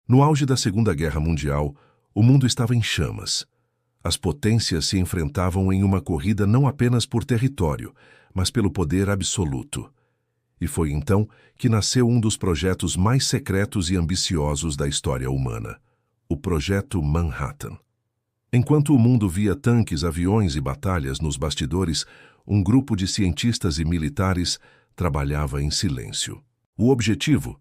No auge da Segunda Guerra Mundial, o mundo estava em chamas. As potências se enfrentavam em uma corrida não apenas por território, mas pelo poder absoluto. E foi então que nasceu um dos projetos mais secretos e ambiciosos da história humana, o Projeto Manhattan. Enquanto o mundo via tanques, aviões e batalhas nos bastidores, um grupo de cientistas e militares trabalhava em silêncio. O objetivo?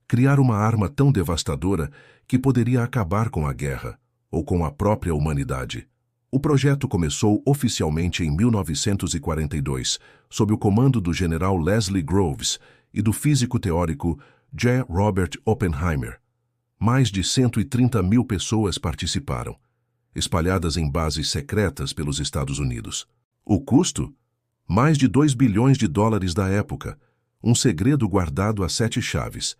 Criar uma arma tão devastadora que poderia acabar com a guerra ou com a própria humanidade. O projeto começou oficialmente em 1942, sob o comando do general Leslie Groves e do físico teórico J. Robert Oppenheimer. Mais de 130 mil pessoas participaram, espalhadas em bases secretas pelos Estados Unidos. O custo? Mais de 2 bilhões de dólares da época, um segredo guardado a 7 chaves.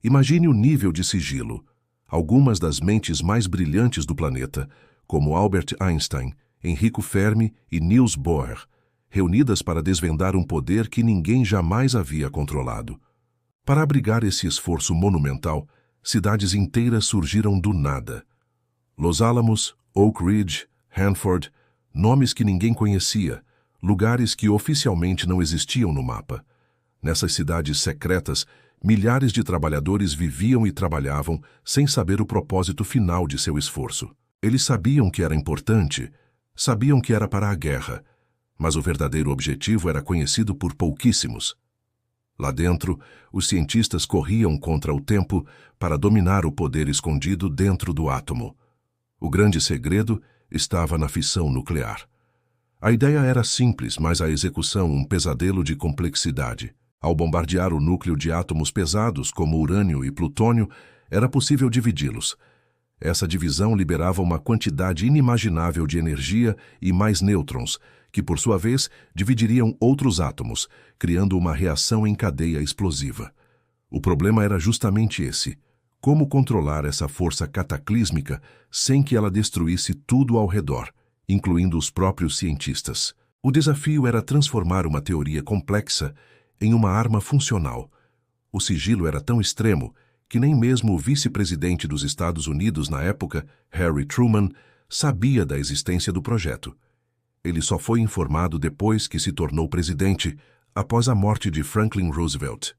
Imagine o nível de sigilo. Algumas das mentes mais brilhantes do planeta, como Albert Einstein, Enrico Fermi e Niels Bohr, reunidas para desvendar um poder que ninguém jamais havia controlado. Para abrigar esse esforço monumental, cidades inteiras surgiram do nada. Los Alamos, Oak Ridge, Hanford, nomes que ninguém conhecia, lugares que oficialmente não existiam no mapa. Nessas cidades secretas, milhares de trabalhadores viviam e trabalhavam sem saber o propósito final de seu esforço. Eles sabiam que era importante, sabiam que era para a guerra, mas o verdadeiro objetivo era conhecido por pouquíssimos. Lá dentro, os cientistas corriam contra o tempo para dominar o poder escondido dentro do átomo. O grande segredo estava na fissão nuclear. A ideia era simples, mas a execução um pesadelo de complexidade. Ao bombardear o núcleo de átomos pesados, como urânio e plutônio, era possível dividi-los. Essa divisão liberava uma quantidade inimaginável de energia e mais nêutrons, que, por sua vez, dividiriam outros átomos, criando uma reação em cadeia explosiva. O problema era justamente esse: como controlar essa força cataclísmica sem que ela destruísse tudo ao redor, incluindo os próprios cientistas. O desafio era transformar uma teoria complexa em uma arma funcional. O sigilo era tão extremo que nem mesmo o vice-presidente dos Estados Unidos na época, Harry Truman, sabia da existência do projeto. Ele só foi informado depois que se tornou presidente, após a morte de Franklin Roosevelt.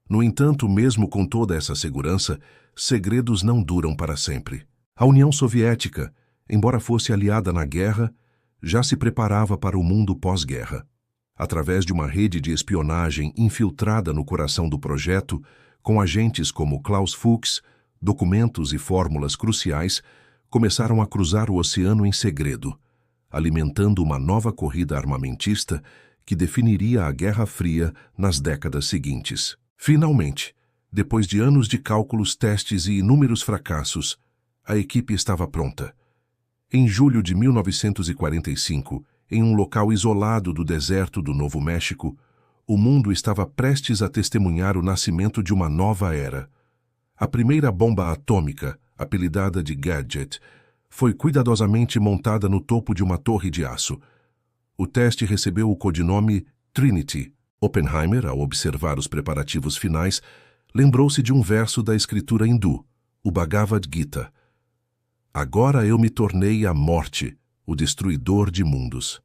No entanto, mesmo com toda essa segurança, segredos não duram para sempre. A União Soviética, embora fosse aliada na guerra, já se preparava para o mundo pós-guerra. Através de uma rede de espionagem infiltrada no coração do projeto, com agentes como Klaus Fuchs, documentos e fórmulas cruciais começaram a cruzar o oceano em segredo, alimentando uma nova corrida armamentista que definiria a Guerra Fria nas décadas seguintes. Finalmente, depois de anos de cálculos, testes e inúmeros fracassos, a equipe estava pronta. Em julho de 1945, em um local isolado do deserto do Novo México, o mundo estava prestes a testemunhar o nascimento de uma nova era. A primeira bomba atômica, apelidada de Gadget, foi cuidadosamente montada no topo de uma torre de aço. O teste recebeu o codinome Trinity. Oppenheimer, ao observar os preparativos finais, lembrou-se de um verso da escritura hindu, o Bhagavad Gita. Agora eu me tornei a morte, o destruidor de mundos.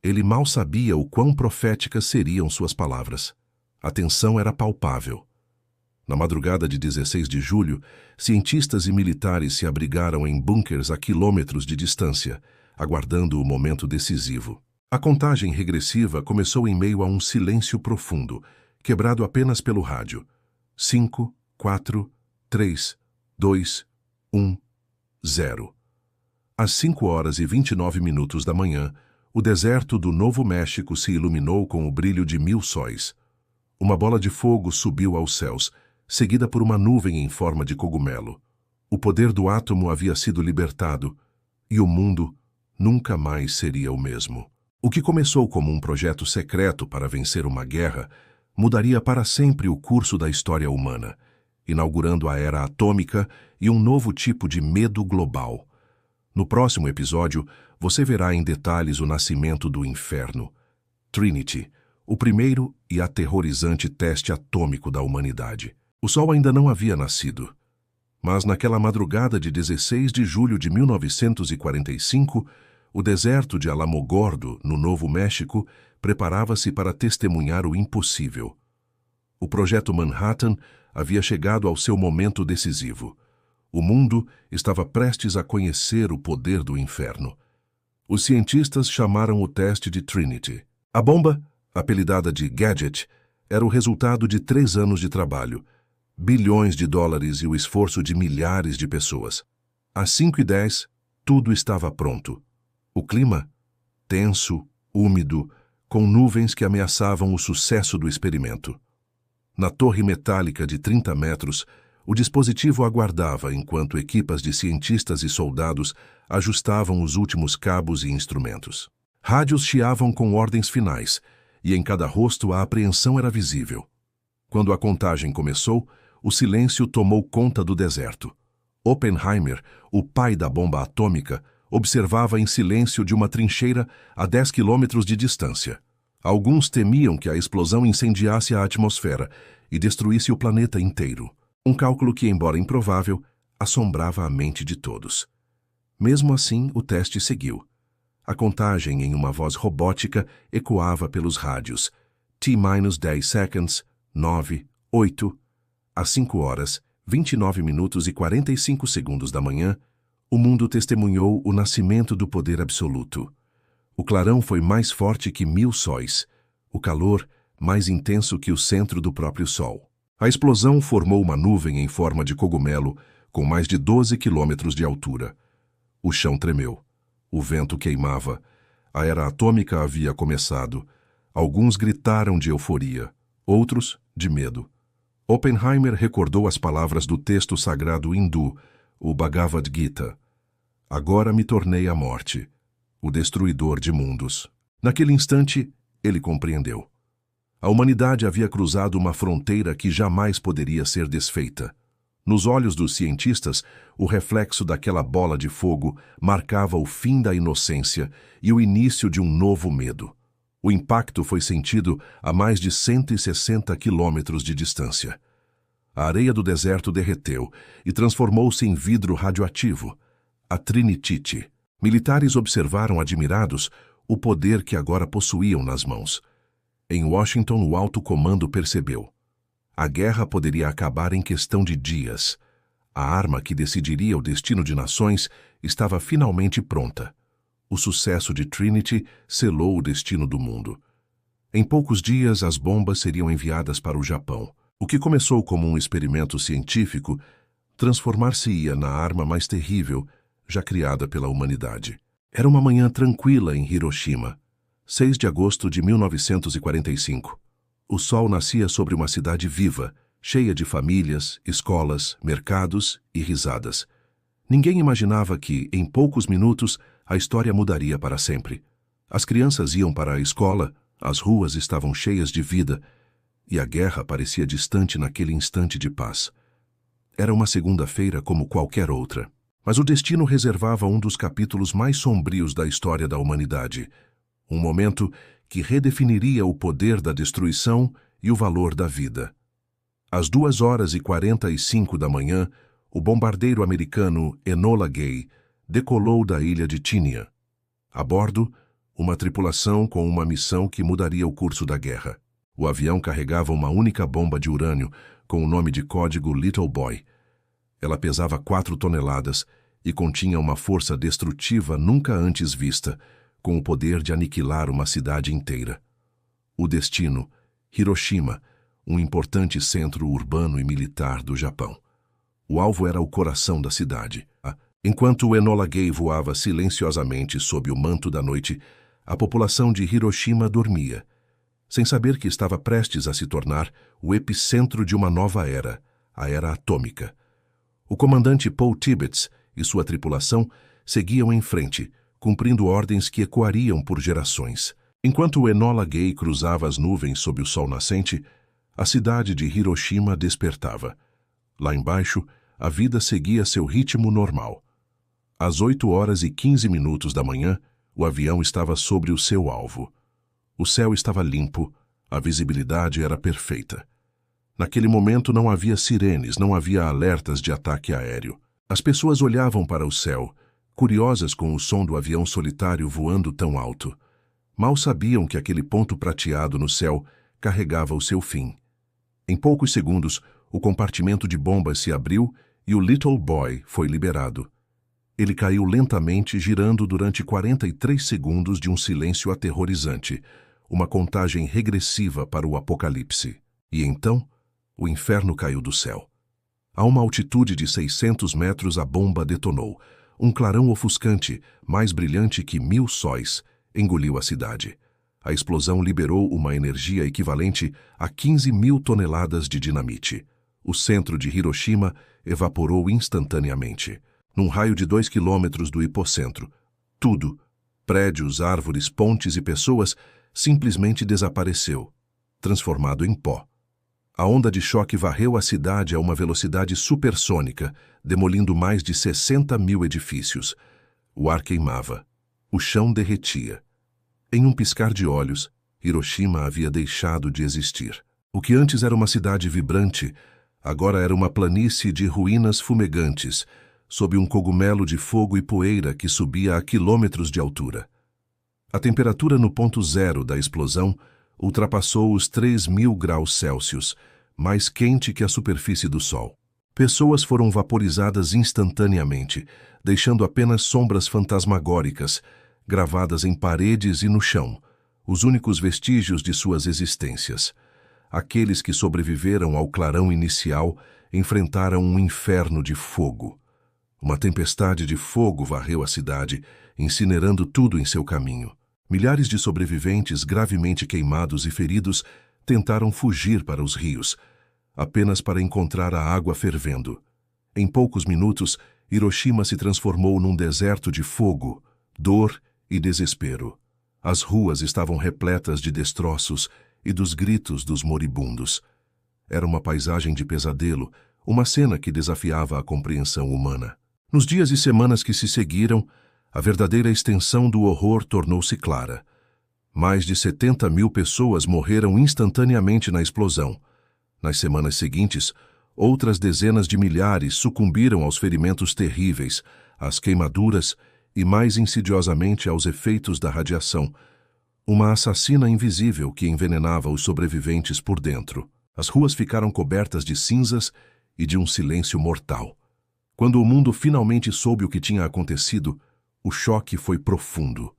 Ele mal sabia o quão proféticas seriam suas palavras. A tensão era palpável. Na madrugada de 16 de julho, cientistas e militares se abrigaram em bunkers a quilômetros de distância, aguardando o momento decisivo. A contagem regressiva começou em meio a um silêncio profundo, quebrado apenas pelo rádio. 5, 4, 3, 2, 1, 0. Às 5h29 da manhã, o deserto do Novo México se iluminou com o brilho de 1000 sóis. Uma bola de fogo subiu aos céus, seguida por uma nuvem em forma de cogumelo. O poder do átomo havia sido libertado, e o mundo nunca mais seria o mesmo. O que começou como um projeto secreto para vencer uma guerra, mudaria para sempre o curso da história humana, inaugurando a era atômica e um novo tipo de medo global. No próximo episódio, você verá em detalhes o nascimento do inferno, Trinity, o primeiro e aterrorizante teste atômico da humanidade. O Sol ainda não havia nascido. Mas naquela madrugada de 16 de julho de 1945, o deserto de Alamogordo, no Novo México, preparava-se para testemunhar o impossível. O projeto Manhattan havia chegado ao seu momento decisivo. O mundo estava prestes a conhecer o poder do inferno. Os cientistas chamaram o teste de Trinity. A bomba, apelidada de Gadget, era o resultado de 3 anos de trabalho, bilhões de dólares e o esforço de milhares de pessoas. Às 5h10, tudo estava pronto. O clima? Tenso, úmido, com nuvens que ameaçavam o sucesso do experimento. Na torre metálica de 30 metros, o dispositivo aguardava enquanto equipas de cientistas e soldados ajustavam os últimos cabos e instrumentos. Rádios chiavam com ordens finais, e em cada rosto a apreensão era visível. Quando a contagem começou, o silêncio tomou conta do deserto. Oppenheimer, o pai da bomba atômica, observava em silêncio de uma trincheira a 10 quilômetros de distância. Alguns temiam que a explosão incendiasse a atmosfera e destruísse o planeta inteiro. Um cálculo que, embora improvável, assombrava a mente de todos. Mesmo assim, o teste seguiu. A contagem, em uma voz robótica, ecoava pelos rádios. T-10 seconds, 9, 8. Às 5 horas, 29 minutos e 45 segundos da manhã, o mundo testemunhou o nascimento do poder absoluto. O clarão foi mais forte que 1000 sóis. O calor, mais intenso que o centro do próprio Sol. A explosão formou uma nuvem em forma de cogumelo, com mais de 12 quilômetros de altura. O chão tremeu. O vento queimava. A era atômica havia começado. Alguns gritaram de euforia, outros de medo. Oppenheimer recordou as palavras do texto sagrado hindu, o Bhagavad Gita. Agora me tornei a morte, o destruidor de mundos. Naquele instante, ele compreendeu. A humanidade havia cruzado uma fronteira que jamais poderia ser desfeita. Nos olhos dos cientistas, o reflexo daquela bola de fogo marcava o fim da inocência e o início de um novo medo. O impacto foi sentido a mais de 160 quilômetros de distância. A areia do deserto derreteu e transformou-se em vidro radioativo, a trinitite. Militares observaram admirados o poder que agora possuíam nas mãos. Em Washington, o alto comando percebeu. A guerra poderia acabar em questão de dias. A arma que decidiria o destino de nações estava finalmente pronta. O sucesso de Trinity selou o destino do mundo. Em poucos dias, as bombas seriam enviadas para o Japão. O que começou como um experimento científico transformar-se-ia na arma mais terrível já criada pela humanidade. Era uma manhã tranquila em Hiroshima, 6 de agosto de 1945. O sol nascia sobre uma cidade viva, cheia de famílias, escolas, mercados e risadas. Ninguém imaginava que, em poucos minutos, a história mudaria para sempre. As crianças iam para a escola, as ruas estavam cheias de vida, e a guerra parecia distante naquele instante de paz. Era uma segunda-feira como qualquer outra. Mas o destino reservava um dos capítulos mais sombrios da história da humanidade. Um momento que redefiniria o poder da destruição e o valor da vida. Às 2h45 da manhã, o bombardeiro americano Enola Gay decolou da ilha de Tinian. A bordo, uma tripulação com uma missão que mudaria o curso da guerra. O avião carregava uma única bomba de urânio com o nome de código Little Boy. Ela pesava 4 toneladas e continha uma força destrutiva nunca antes vista, com o poder de aniquilar uma cidade inteira. O destino, Hiroshima, um importante centro urbano e militar do Japão. O alvo era o coração da cidade. Enquanto o Enola Gay voava silenciosamente sob o manto da noite, a população de Hiroshima dormia, sem saber que estava prestes a se tornar o epicentro de uma nova era, a era atômica. O comandante Paul Tibbets e sua tripulação seguiam em frente, cumprindo ordens que ecoariam por gerações. Enquanto o Enola Gay cruzava as nuvens sob o sol nascente, a cidade de Hiroshima despertava. Lá embaixo, a vida seguia seu ritmo normal. Às 8h15 da manhã, o avião estava sobre o seu alvo. O céu estava limpo, a visibilidade era perfeita. Naquele momento não havia sirenes, não havia alertas de ataque aéreo. As pessoas olhavam para o céu, curiosas com o som do avião solitário voando tão alto. Mal sabiam que aquele ponto prateado no céu carregava o seu fim. Em poucos segundos, o compartimento de bombas se abriu e o Little Boy foi liberado. Ele caiu lentamente, girando durante 43 segundos de um silêncio aterrorizante, uma contagem regressiva para o apocalipse. E então, o inferno caiu do céu. A uma altitude de 600 metros, a bomba detonou. Um clarão ofuscante, mais brilhante que 1000 sóis, engoliu a cidade. A explosão liberou uma energia equivalente a 15.000 toneladas de dinamite. O centro de Hiroshima evaporou instantaneamente. Num raio de 2 quilômetros do hipocentro, tudo, prédios, árvores, pontes e pessoas, simplesmente desapareceu, transformado em pó. A onda de choque varreu a cidade a uma velocidade supersônica, demolindo mais de 60.000 edifícios. O ar queimava. O chão derretia. Em um piscar de olhos, Hiroshima havia deixado de existir. O que antes era uma cidade vibrante, agora era uma planície de ruínas fumegantes, sob um cogumelo de fogo e poeira que subia a quilômetros de altura. A temperatura no ponto zero da explosão ultrapassou os 3.000 graus Celsius, mais quente que a superfície do Sol. Pessoas foram vaporizadas instantaneamente, deixando apenas sombras fantasmagóricas, gravadas em paredes e no chão, os únicos vestígios de suas existências. Aqueles que sobreviveram ao clarão inicial enfrentaram um inferno de fogo. Uma tempestade de fogo varreu a cidade, incinerando tudo em seu caminho. Milhares de sobreviventes, gravemente queimados e feridos, tentaram fugir para os rios, apenas para encontrar a água fervendo. Em poucos minutos, Hiroshima se transformou num deserto de fogo, dor e desespero. As ruas estavam repletas de destroços e dos gritos dos moribundos. Era uma paisagem de pesadelo, uma cena que desafiava a compreensão humana. Nos dias e semanas que se seguiram, a verdadeira extensão do horror tornou-se clara. Mais de 70.000 pessoas morreram instantaneamente na explosão. Nas semanas seguintes, outras dezenas de milhares sucumbiram aos ferimentos terríveis, às queimaduras e, mais insidiosamente, aos efeitos da radiação. Uma assassina invisível que envenenava os sobreviventes por dentro. As ruas ficaram cobertas de cinzas e de um silêncio mortal. Quando o mundo finalmente soube o que tinha acontecido, o choque foi profundo.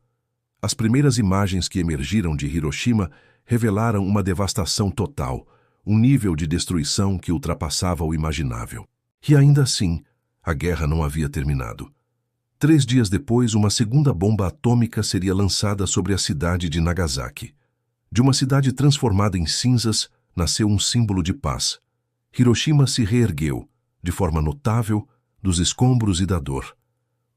As primeiras imagens que emergiram de Hiroshima revelaram uma devastação total, um nível de destruição que ultrapassava o imaginável. E ainda assim, a guerra não havia terminado. 3 dias depois, uma segunda bomba atômica seria lançada sobre a cidade de Nagasaki. De uma cidade transformada em cinzas, nasceu um símbolo de paz. Hiroshima se reergueu, de forma notável, dos escombros e da dor.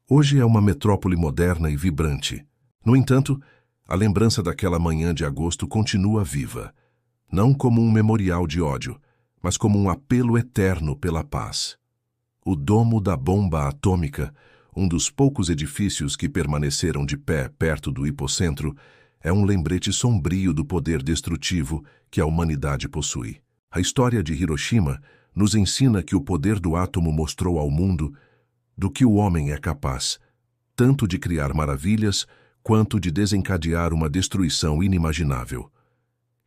Hoje é uma metrópole moderna e vibrante. No entanto, a lembrança daquela manhã de agosto continua viva, não como um memorial de ódio, mas como um apelo eterno pela paz. O domo da bomba atômica, um dos poucos edifícios que permaneceram de pé perto do hipocentro, é um lembrete sombrio do poder destrutivo que a humanidade possui. A história de Hiroshima nos ensina que o poder do átomo mostrou ao mundo do que o homem é capaz, tanto de criar maravilhas quanto de desencadear uma destruição inimaginável.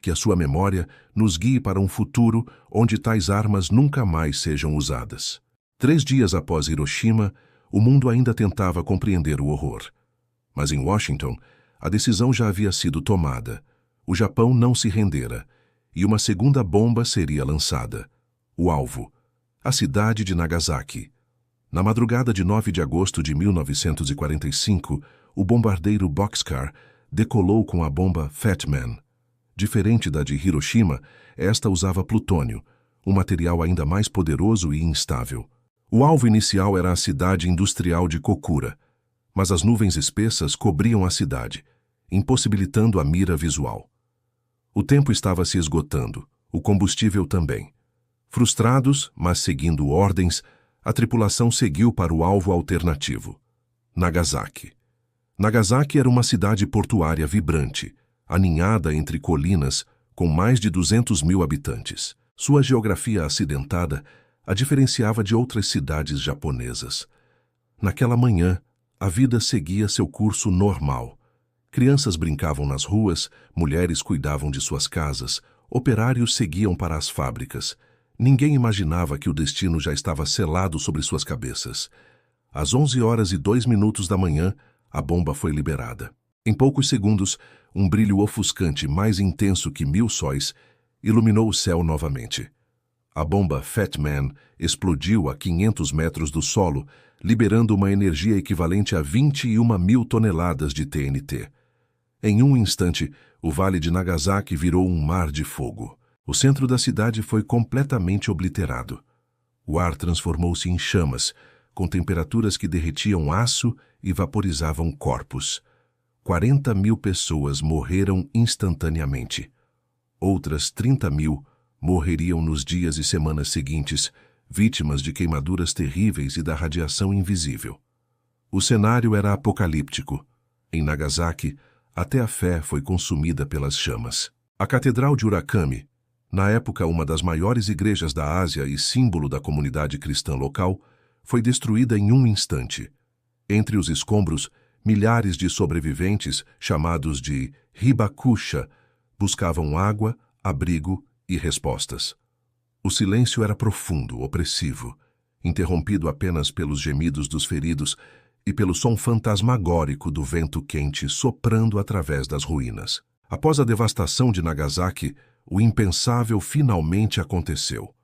Que a sua memória nos guie para um futuro onde tais armas nunca mais sejam usadas. 3 dias após Hiroshima, o mundo ainda tentava compreender o horror. Mas em Washington, a decisão já havia sido tomada. O Japão não se rendera, e uma segunda bomba seria lançada. O alvo, a cidade de Nagasaki. Na madrugada de 9 de agosto de 1945, o bombardeiro Boxcar decolou com a bomba Fat Man. Diferente da de Hiroshima, esta usava plutônio, um material ainda mais poderoso e instável. O alvo inicial era a cidade industrial de Kokura, mas as nuvens espessas cobriam a cidade, impossibilitando a mira visual. O tempo estava se esgotando, o combustível também. Frustrados, mas seguindo ordens, a tripulação seguiu para o alvo alternativo, Nagasaki. Nagasaki era uma cidade portuária vibrante, aninhada entre colinas, com mais de 200.000 habitantes. Sua geografia acidentada a diferenciava de outras cidades japonesas. Naquela manhã, a vida seguia seu curso normal. Crianças brincavam nas ruas, mulheres cuidavam de suas casas, operários seguiam para as fábricas. Ninguém imaginava que o destino já estava selado sobre suas cabeças. Às 11h02 da manhã, a bomba foi liberada. Em poucos segundos, um brilho ofuscante mais intenso que 1000 sóis iluminou o céu novamente. A bomba Fat Man explodiu a 500 metros do solo, liberando uma energia equivalente a 21.000 toneladas de TNT. Em um instante, o vale de Nagasaki virou um mar de fogo. O centro da cidade foi completamente obliterado. O ar transformou-se em chamas, com temperaturas que derretiam aço e vaporizavam corpos. 40.000 pessoas morreram instantaneamente. Outras 30.000 morreriam nos dias e semanas seguintes, vítimas de queimaduras terríveis e da radiação invisível. O cenário era apocalíptico. Em Nagasaki, até a fé foi consumida pelas chamas. A Catedral de Urakami, na época uma das maiores igrejas da Ásia e símbolo da comunidade cristã local, foi destruída em um instante. Entre os escombros, milhares de sobreviventes, chamados de Hibakusha, buscavam água, abrigo e respostas. O silêncio era profundo, opressivo, interrompido apenas pelos gemidos dos feridos e pelo som fantasmagórico do vento quente soprando através das ruínas. Após a devastação de Nagasaki, o impensável finalmente aconteceu.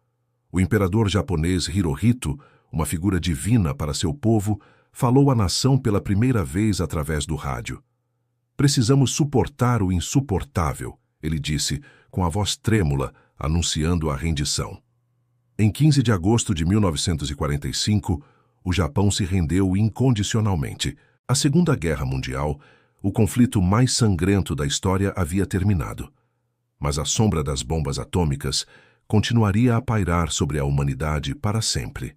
O imperador japonês Hirohito, uma figura divina para seu povo, falou à nação pela primeira vez através do rádio. Precisamos suportar o insuportável, ele disse, com a voz trêmula, anunciando a rendição. Em 15 de agosto de 1945, o Japão se rendeu incondicionalmente. A Segunda Guerra Mundial, o conflito mais sangrento da história, havia terminado. Mas a sombra das bombas atômicas continuaria a pairar sobre a humanidade para sempre.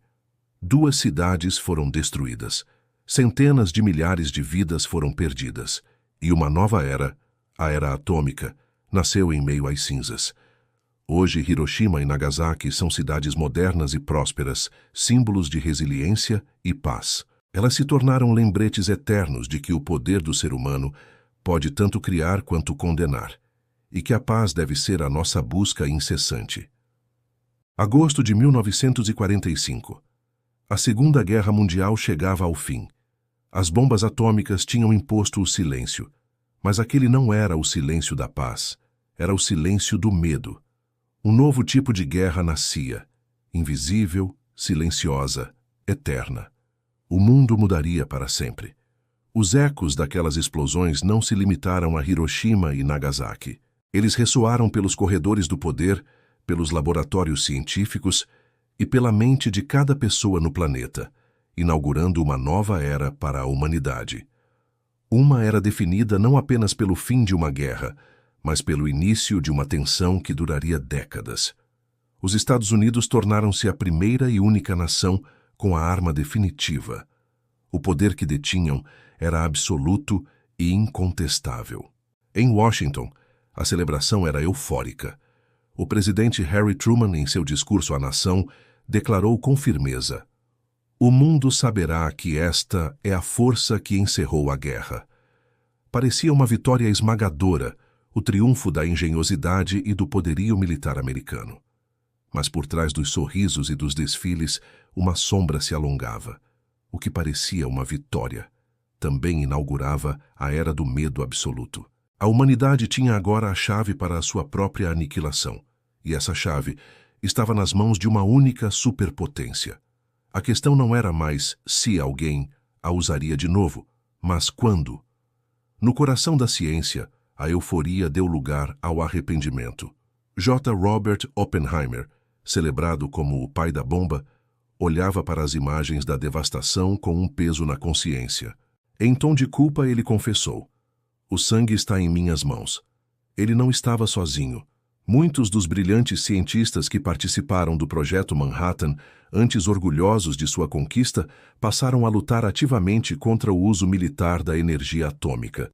2 cidades foram destruídas, centenas de milhares de vidas foram perdidas, e uma nova era, a era atômica, nasceu em meio às cinzas. Hoje, Hiroshima e Nagasaki são cidades modernas e prósperas, símbolos de resiliência e paz. Elas se tornaram lembretes eternos de que o poder do ser humano pode tanto criar quanto condenar, e que a paz deve ser a nossa busca incessante. Agosto de 1945. A Segunda Guerra Mundial chegava ao fim. As bombas atômicas tinham imposto o silêncio, mas aquele não era o silêncio da paz, era o silêncio do medo. Um novo tipo de guerra nascia, invisível, silenciosa, eterna. O mundo mudaria para sempre. Os ecos daquelas explosões não se limitaram a Hiroshima e Nagasaki. Eles ressoaram pelos corredores do poder, pelos laboratórios científicos e pela mente de cada pessoa no planeta, inaugurando uma nova era para a humanidade. Uma era definida não apenas pelo fim de uma guerra, mas pelo início de uma tensão que duraria décadas. Os Estados Unidos tornaram-se a primeira e única nação com a arma definitiva. O poder que detinham era absoluto e incontestável. Em Washington, a celebração era eufórica. O presidente Harry Truman, em seu discurso à nação, declarou com firmeza: "O mundo saberá que esta é a força que encerrou a guerra." Parecia uma vitória esmagadora, o triunfo da engenhosidade e do poderio militar americano. Mas por trás dos sorrisos e dos desfiles, uma sombra se alongava. O que parecia uma vitória também inaugurava a era do medo absoluto. A humanidade tinha agora a chave para a sua própria aniquilação, e essa chave estava nas mãos de uma única superpotência. A questão não era mais se alguém a usaria de novo, mas quando. No coração da ciência, a euforia deu lugar ao arrependimento. J. Robert Oppenheimer, celebrado como o pai da bomba, olhava para as imagens da devastação com um peso na consciência. Em tom de culpa, ele confessou: "O sangue está em minhas mãos." Ele não estava sozinho. Muitos dos brilhantes cientistas que participaram do Projeto Manhattan, antes orgulhosos de sua conquista, passaram a lutar ativamente contra o uso militar da energia atômica.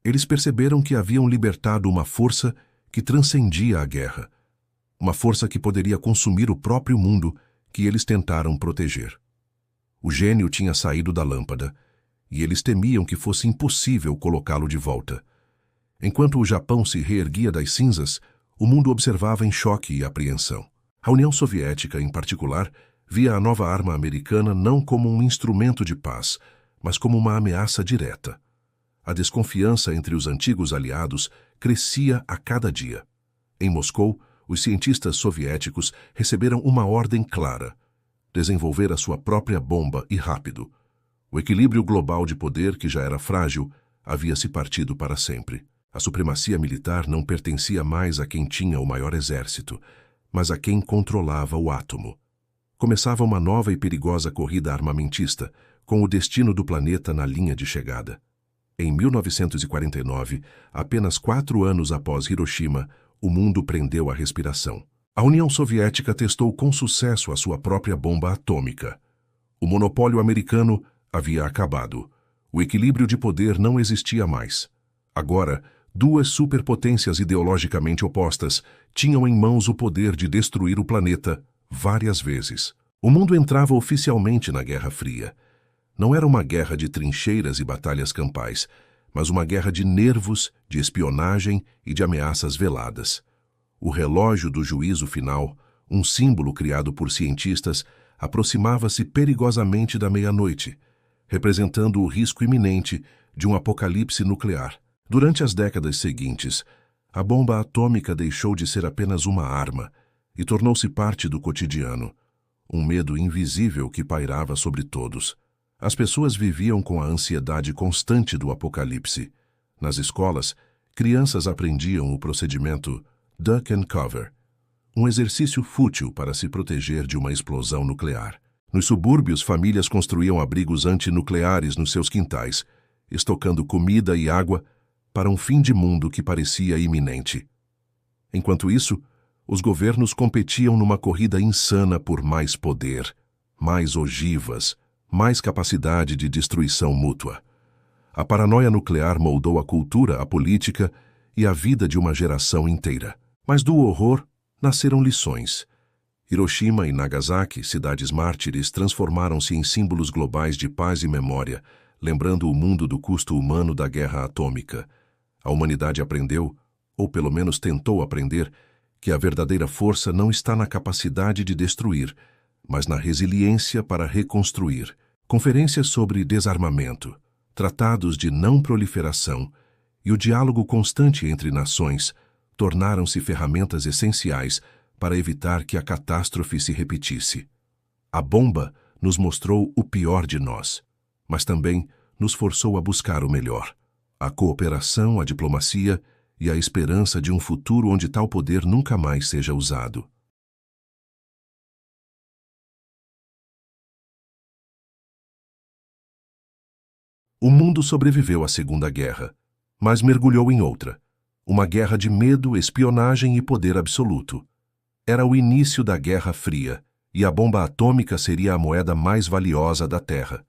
Eles perceberam que haviam libertado uma força que transcendia a guerra. uma força que poderia consumir o próprio mundo que eles tentaram proteger. O gênio tinha saído da lâmpada, e eles temiam que fosse impossível colocá-lo de volta. Enquanto o Japão se reerguia das cinzas, o mundo observava em choque e apreensão. A União Soviética, em particular, via a nova arma americana não como um instrumento de paz, mas como uma ameaça direta. A desconfiança entre os antigos aliados crescia a cada dia. Em Moscou, os cientistas soviéticos receberam uma ordem clara: desenvolver a sua própria bomba e rápido. O equilíbrio global de poder, que já era frágil, havia se partido para sempre. A supremacia militar não pertencia mais a quem tinha o maior exército, mas a quem controlava o átomo. Começava uma nova e perigosa corrida armamentista, com o destino do planeta na linha de chegada. Em 1949, apenas 4 anos após Hiroshima, o mundo prendeu a respiração. A União Soviética testou com sucesso a sua própria bomba atômica. O monopólio americano havia acabado. O equilíbrio de poder não existia mais. Agora, 2 superpotências ideologicamente opostas tinham em mãos o poder de destruir o planeta várias vezes. O mundo entrava oficialmente na Guerra Fria. Não era uma guerra de trincheiras e batalhas campais, mas uma guerra de nervos, de espionagem e de ameaças veladas. O relógio do juízo final, um símbolo criado por cientistas, aproximava-se perigosamente da meia-noite, representando o risco iminente de um apocalipse nuclear. Durante as décadas seguintes, a bomba atômica deixou de ser apenas uma arma e tornou-se parte do cotidiano, um medo invisível que pairava sobre todos. As pessoas viviam com a ansiedade constante do apocalipse. Nas escolas, crianças aprendiam o procedimento Duck and Cover, um exercício fútil para se proteger de uma explosão nuclear. Nos subúrbios, famílias construíam abrigos antinucleares nos seus quintais, estocando comida e água para um fim de mundo que parecia iminente. Enquanto isso, os governos competiam numa corrida insana por mais poder, mais ogivas, mais capacidade de destruição mútua. A paranoia nuclear moldou a cultura, a política e a vida de uma geração inteira. Mas do horror nasceram lições. Hiroshima e Nagasaki, cidades mártires, transformaram-se em símbolos globais de paz e memória, lembrando o mundo do custo humano da guerra atômica. A humanidade aprendeu, ou pelo menos tentou aprender, que a verdadeira força não está na capacidade de destruir, mas na resiliência para reconstruir. Conferências sobre desarmamento, tratados de não proliferação e o diálogo constante entre nações tornaram-se ferramentas essenciais para evitar que a catástrofe se repetisse. A bomba nos mostrou o pior de nós, mas também nos forçou a buscar o melhor: a cooperação, a diplomacia e a esperança de um futuro onde tal poder nunca mais seja usado. O mundo sobreviveu à Segunda Guerra, mas mergulhou em outra. Uma guerra de medo, espionagem e poder absoluto. Era o início da Guerra Fria, e a bomba atômica seria a moeda mais valiosa da Terra.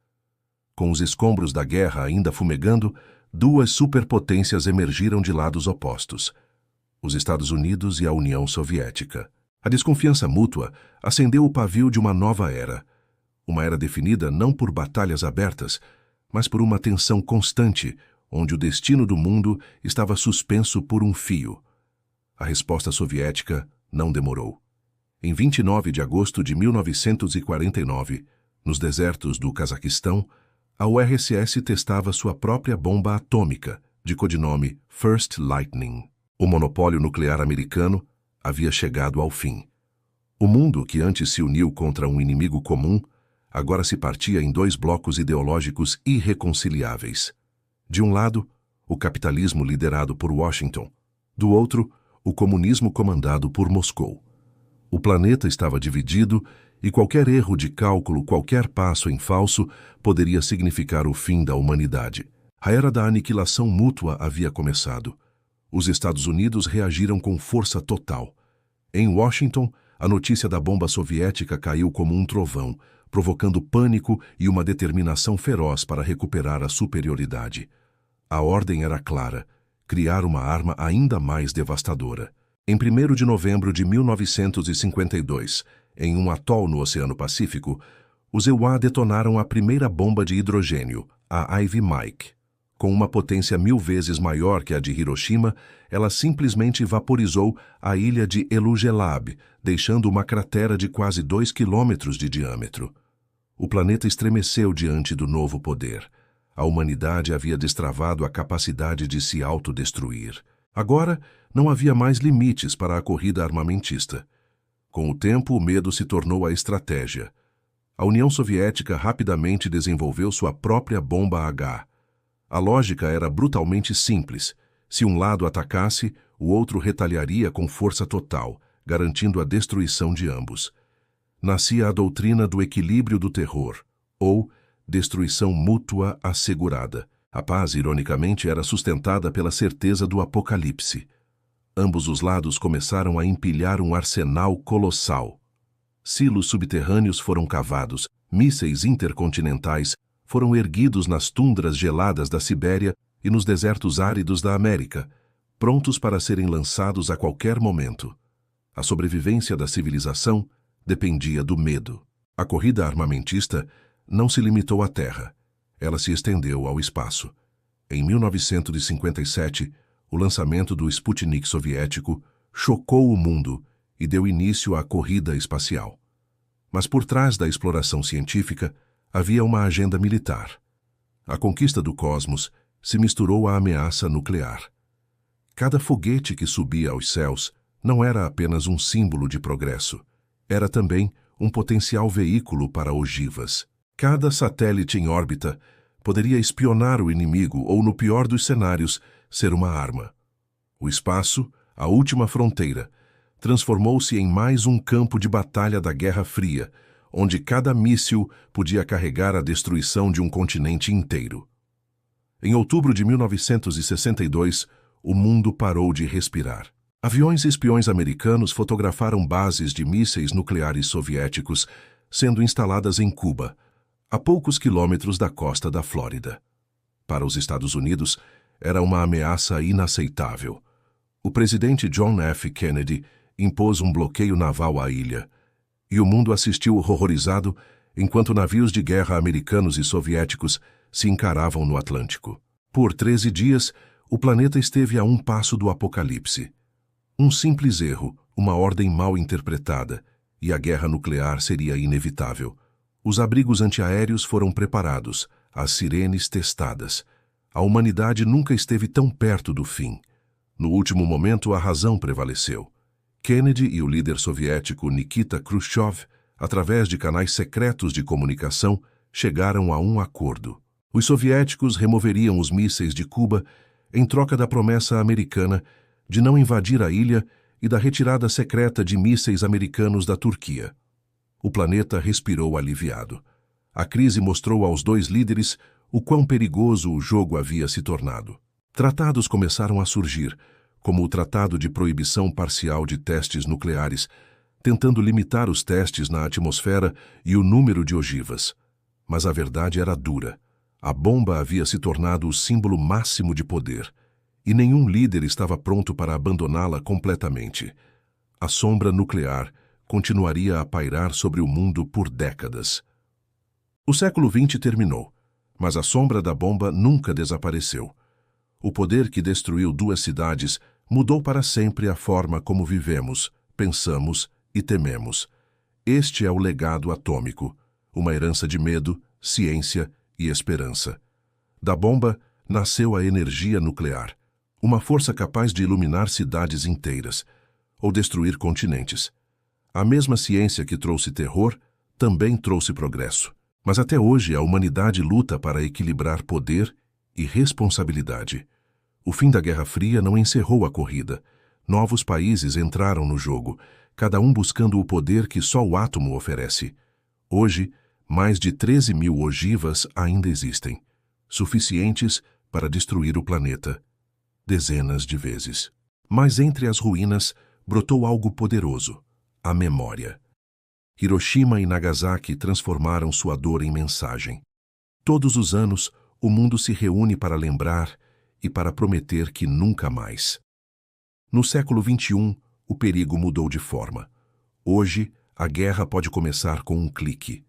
Com os escombros da guerra ainda fumegando, 2 superpotências emergiram de lados opostos: os Estados Unidos e a União Soviética. A desconfiança mútua acendeu o pavio de uma nova era. Uma era definida não por batalhas abertas, mas por uma tensão constante, onde o destino do mundo estava suspenso por um fio. A resposta soviética não demorou. Em 29 de agosto de 1949, nos desertos do Cazaquistão, a URSS testava sua própria bomba atômica, de codinome First Lightning. O monopólio nuclear americano havia chegado ao fim. O mundo, que antes se uniu contra um inimigo comum, agora se partia em 2 blocos ideológicos irreconciliáveis. De um lado, o capitalismo liderado por Washington. Do outro, o comunismo comandado por Moscou. O planeta estava dividido e qualquer erro de cálculo, qualquer passo em falso, poderia significar o fim da humanidade. A era da aniquilação mútua havia começado. Os Estados Unidos reagiram com força total. Em Washington, a notícia da bomba soviética caiu como um trovão, provocando pânico e uma determinação feroz para recuperar a superioridade. A ordem era clara: criar uma arma ainda mais devastadora. Em 1º de novembro de 1952, em um atol no Oceano Pacífico, os EUA detonaram a primeira bomba de hidrogênio, a Ivy Mike. Com uma potência 1000 vezes maior que a de Hiroshima, ela simplesmente vaporizou a ilha de Elugelab, deixando uma cratera de quase 2 quilômetros de diâmetro. O planeta estremeceu diante do novo poder. A humanidade havia destravado a capacidade de se autodestruir. Agora, não havia mais limites para a corrida armamentista. Com o tempo, o medo se tornou a estratégia. A União Soviética rapidamente desenvolveu sua própria bomba H. A lógica era brutalmente simples. Se um lado atacasse, o outro retaliaria com força total, garantindo a destruição de ambos. Nascia a doutrina do equilíbrio do terror, ou destruição mútua assegurada. A paz, ironicamente, era sustentada pela certeza do apocalipse. Ambos os lados começaram a empilhar um arsenal colossal. Silos subterrâneos foram cavados, mísseis intercontinentais foram erguidos nas tundras geladas da Sibéria e nos desertos áridos da América, prontos para serem lançados a qualquer momento. A sobrevivência da civilização dependia do medo. A corrida armamentista não se limitou à terra. Ela se estendeu ao espaço. Em 1957, o lançamento do Sputnik soviético chocou o mundo e deu início à corrida espacial. Mas por trás da exploração científica havia uma agenda militar. A conquista do cosmos se misturou à ameaça nuclear. Cada foguete que subia aos céus não era apenas um símbolo de progresso, era também um potencial veículo para ogivas. Cada satélite em órbita poderia espionar o inimigo ou, no pior dos cenários, ser uma arma. O espaço, a última fronteira, transformou-se em mais um campo de batalha da Guerra Fria, onde cada míssil podia carregar a destruição de um continente inteiro. Em outubro de 1962, o mundo parou de respirar. Aviões espiões americanos fotografaram bases de mísseis nucleares soviéticos sendo instaladas em Cuba, a poucos quilômetros da costa da Flórida. Para os Estados Unidos, era uma ameaça inaceitável. O presidente John F. Kennedy impôs um bloqueio naval à ilha, e o mundo assistiu horrorizado enquanto navios de guerra americanos e soviéticos se encaravam no Atlântico. Por 13 dias, o planeta esteve a um passo do apocalipse. Um simples erro, uma ordem mal interpretada, e a guerra nuclear seria inevitável. Os abrigos antiaéreos foram preparados, as sirenes testadas. A humanidade nunca esteve tão perto do fim. No último momento, a razão prevaleceu. Kennedy e o líder soviético Nikita Khrushchev, através de canais secretos de comunicação, chegaram a um acordo. Os soviéticos removeriam os mísseis de Cuba em troca da promessa americana de não invadir a ilha e da retirada secreta de mísseis americanos da Turquia. O planeta respirou aliviado. A crise mostrou aos dois líderes o quão perigoso o jogo havia se tornado. Tratados começaram a surgir, como o Tratado de Proibição Parcial de Testes Nucleares, tentando limitar os testes na atmosfera e o número de ogivas. Mas a verdade era dura. A bomba havia se tornado o símbolo máximo de poder, e nenhum líder estava pronto para abandoná-la completamente. A sombra nuclear continuaria a pairar sobre o mundo por décadas. O século XX terminou, mas a sombra da bomba nunca desapareceu. O poder que destruiu 2 cidades mudou para sempre a forma como vivemos, pensamos e tememos. Este é o legado atômico, uma herança de medo, ciência e esperança. Da bomba nasceu a energia nuclear, uma força capaz de iluminar cidades inteiras ou destruir continentes. A mesma ciência que trouxe terror também trouxe progresso. Mas até hoje a humanidade luta para equilibrar poder e responsabilidade. O fim da Guerra Fria não encerrou a corrida. Novos países entraram no jogo, cada um buscando o poder que só o átomo oferece. Hoje, mais de 13.000 ogivas ainda existem, suficientes para destruir o planeta dezenas de vezes. Mas entre as ruínas brotou algo poderoso: a memória. Hiroshima e Nagasaki transformaram sua dor em mensagem. Todos os anos, o mundo se reúne para lembrar e para prometer que nunca mais. No século XXI, o perigo mudou de forma. Hoje, a guerra pode começar com um clique.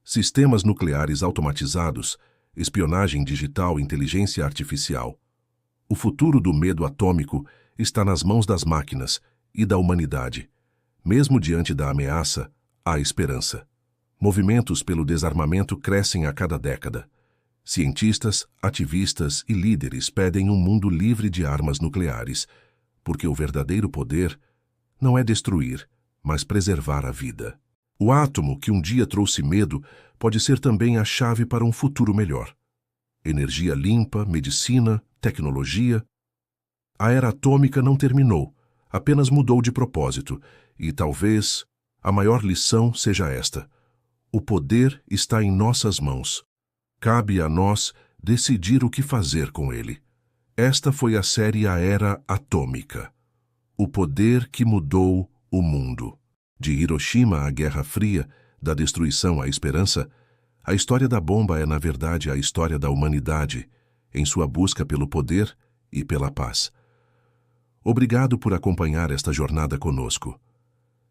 Sistemas nucleares automatizados, espionagem digital e inteligência artificial. O futuro do medo atômico está nas mãos das máquinas e da humanidade. Mesmo diante da ameaça, há esperança. Movimentos pelo desarmamento crescem a cada década. Cientistas, ativistas e líderes pedem um mundo livre de armas nucleares, porque o verdadeiro poder não é destruir, mas preservar a vida. O átomo que um dia trouxe medo pode ser também a chave para um futuro melhor. Energia limpa, medicina, tecnologia. A era atômica não terminou, apenas mudou de propósito, e talvez a maior lição seja esta: o poder está em nossas mãos. Cabe a nós decidir o que fazer com ele. Esta foi a série A Era Atômica. O poder que mudou o mundo. De Hiroshima à Guerra Fria, da destruição à esperança, a história da bomba é, na verdade, a história da humanidade, em sua busca pelo poder e pela paz. Obrigado por acompanhar esta jornada conosco.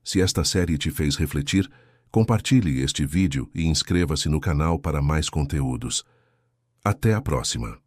Se esta série te fez refletir, compartilhe este vídeo e inscreva-se no canal para mais conteúdos. Até a próxima!